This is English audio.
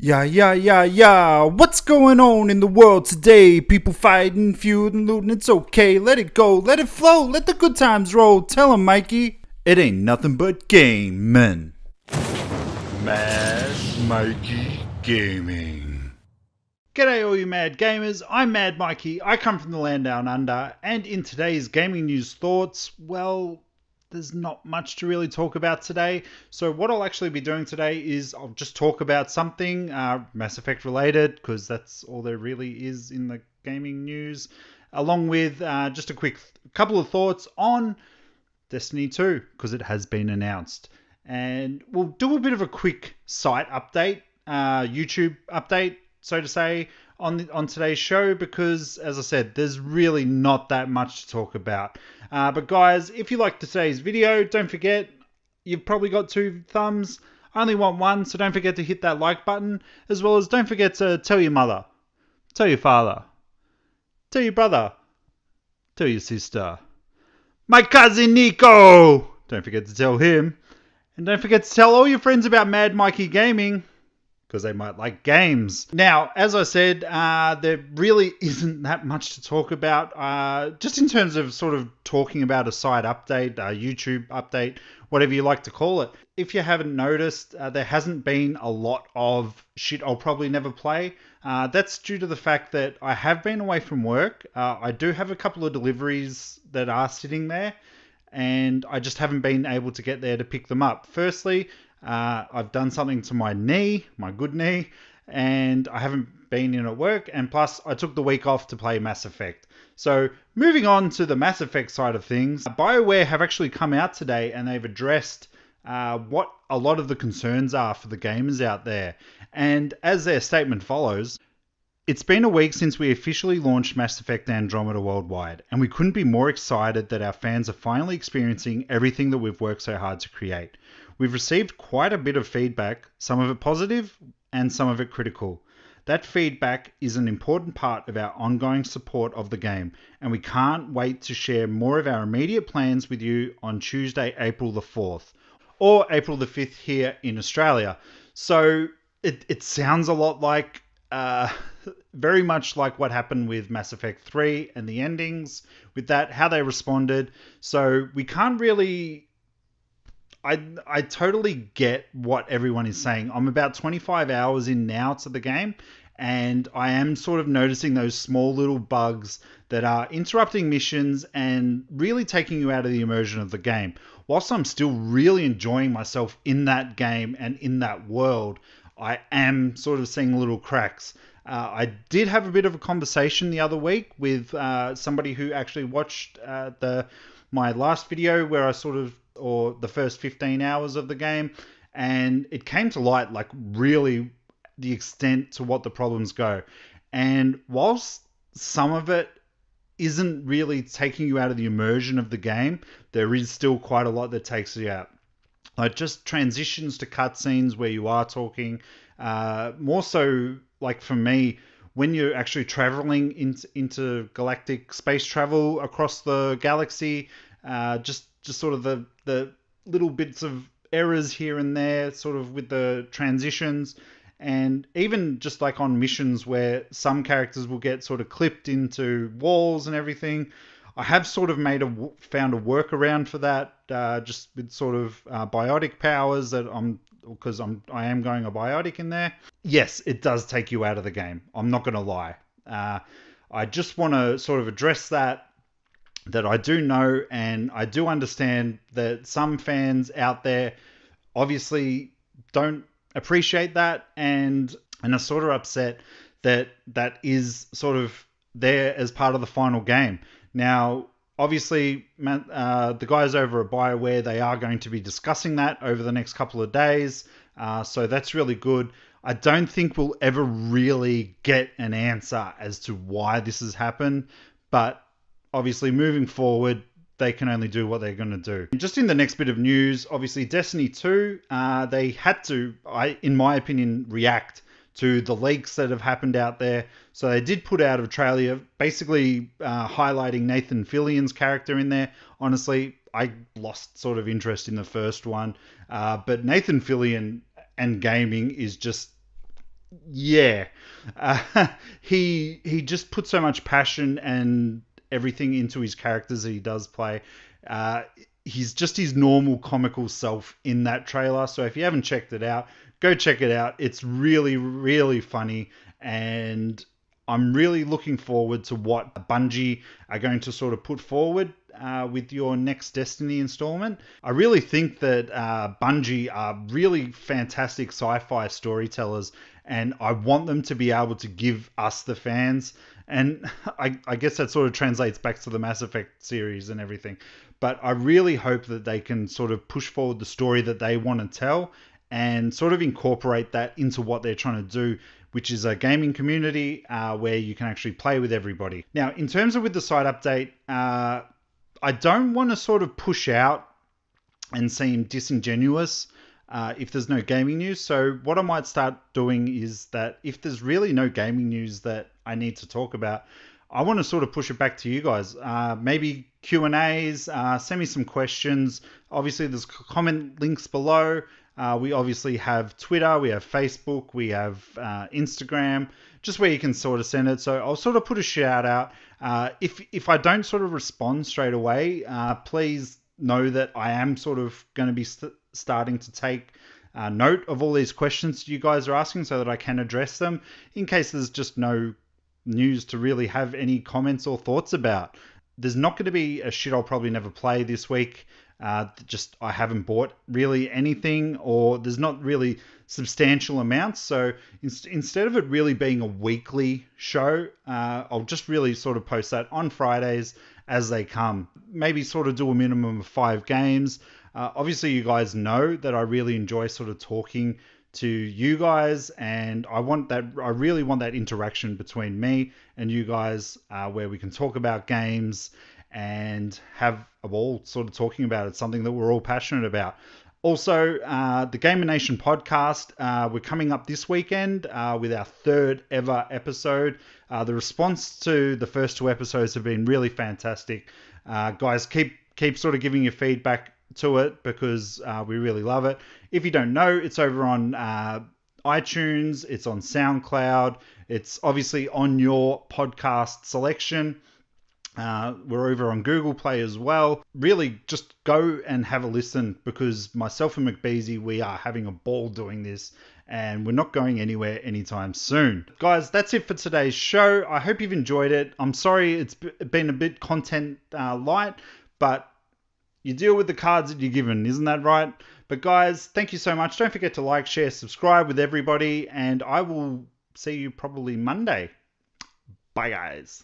Yeah. What's going on in the world today? People fighting, feuding, looting. It's okay. Let it go. Let it flow. Let the good times roll. Tell 'em, Mikey. It ain't nothing but gaming. Mad Mikey Gaming. G'day all you mad gamers, I'm Mad Mikey, I come from the land down under, and in today's gaming news thoughts, well, there's not much to really talk about today. So what I'll actually be doing today is I'll just talk about something Mass Effect related, because that's all there really is in the gaming news, along with just a quick couple of thoughts on Destiny 2, because it has been announced. And we'll do a bit of a quick site update, YouTube update, so to say, on today's show, because as I said, there's really not that much to talk about. But guys, if you liked today's video, don't forget, you've probably got 2 thumbs. I only want 1, so don't forget to hit that like button, as well as don't forget to tell your mother, tell your father, tell your brother, tell your sister, my cousin Nico. Don't forget to tell him. And don't forget to tell all your friends about Mad Mikey Gaming, because they might like games. Now, as I said, there really isn't that much to talk about. Just in terms of sort of talking about a site update, a YouTube update, whatever you like to call it. If you haven't noticed, there hasn't been a lot of shit I'll probably never play. That's due to the fact that I have been away from work. I do have a couple of deliveries that are sitting there, and I just haven't been able to get there to pick them up. Firstly, I've done something to my knee, my good knee, and I haven't been in at work, and plus I took the week off to play Mass Effect. So moving on to the Mass Effect side of things, Bioware have actually come out today and they've addressed what a lot of the concerns are for the gamers out there. And as their statement follows, it's been a week since we officially launched Mass Effect Andromeda worldwide, and we couldn't be more excited that our fans are finally experiencing everything that we've worked so hard to create. We've received quite a bit of feedback, some of it positive and some of it critical. That feedback is an important part of our ongoing support of the game, and we can't wait to share more of our immediate plans with you on Tuesday, April the 4th, or April the 5th here in Australia. So it sounds a lot like very much like what happened with Mass Effect 3 and the endings with that, how they responded. So we can't really... I totally get what everyone is saying. I'm about 25 hours in now to the game, and I am sort of noticing those small little bugs that are interrupting missions and really taking you out of the immersion of the game. Whilst I'm still really enjoying myself in that game and in that world, I am sort of seeing little cracks. I did have a bit of a conversation the other week with somebody who actually watched my last video where I or the first 15 hours of the game, and it came to light like really the extent to what the problems go. And whilst some of it isn't really taking you out of the immersion of the game, there is still quite a lot that takes you out. Like just transitions to cutscenes where you are talking, more so like for me, when you're actually traveling into galactic space travel across the galaxy, just sort of the little bits of errors here and there, sort of with the transitions, and even just like on missions where some characters will get sort of clipped into walls and everything. I have sort of found a workaround for that, just with sort of biotic powers that I am going a biotic in there. Yes, it does take you out of the game. I'm not going to lie. I just want to sort of address that I do know, and I do understand that some fans out there obviously don't appreciate that and are sort of upset that is sort of there as part of the final game. Now, obviously, the guys over at Bioware, they are going to be discussing that over the next couple of days, so that's really good. I don't think we'll ever really get an answer as to why this has happened, but obviously moving forward, they can only do what they're going to do. Just in the next bit of news, obviously Destiny 2, they had to, in my opinion, react to the leaks that have happened out there. So they did put out a trailer basically highlighting Nathan Fillion's character in there. Honestly, I lost sort of interest in the first one. But Nathan Fillion and gaming is just Yeah, he just puts so much passion and everything into his characters that he does play. Uh, he's just his normal comical self in that trailer. So if you haven't checked it out, go check it out. It's really, really funny, and I'm really looking forward to what Bungie are going to sort of put forward with your next Destiny installment. I really think that Bungie are really fantastic sci-fi storytellers, and I want them to be able to give us the fans. And I guess that sort of translates back to the Mass Effect series and everything. But I really hope that they can sort of push forward the story that they want to tell and sort of incorporate that into what they're trying to do, which is a gaming community where you can actually play with everybody. Now, in terms of with the site update, I don't want to sort of push out and seem disingenuous if there's no gaming news. So what I might start doing is that if there's really no gaming news that I need to talk about, I want to sort of push it back to you guys. Maybe Q&As, send me some questions. Obviously, there's comment links below. We obviously have Twitter, we have Facebook, we have Instagram, just where you can sort of send it. So I'll sort of put a shout out. If I don't sort of respond straight away, please know that I am sort of going to be starting to take note of all these questions you guys are asking so that I can address them in case there's just no news to really have any comments or thoughts about. There's not going to be a shit I'll probably never play this week. Just I haven't bought really anything, or there's not really substantial amounts. So instead of it really being a weekly show, I'll just really sort of post that on Fridays as they come. Maybe sort of do a minimum of 5 games. Obviously, you guys know that I really enjoy sort of talking to you guys, and I really want that interaction between me and you guys, where we can talk about games and have a ball sort of talking about it, something that we're all passionate about. Also, the Gamernation podcast, we're coming up this weekend with our 3rd ever episode. The response to the first 2 episodes have been really fantastic. Guys, keep sort of giving your feedback to it because we really love it. If you don't know, it's over on iTunes, it's on SoundCloud, it's obviously on your podcast selection. We're over on Google Play as well. Really, just go and have a listen because myself and McBeasy, we are having a ball doing this and we're not going anywhere anytime soon. Guys, that's it for today's show. I hope you've enjoyed it. I'm sorry it's been a bit content light, but you deal with the cards that you're given, isn't that right? But guys, thank you so much. Don't forget to like, share, subscribe with everybody, and I will see you probably Monday. Bye, guys.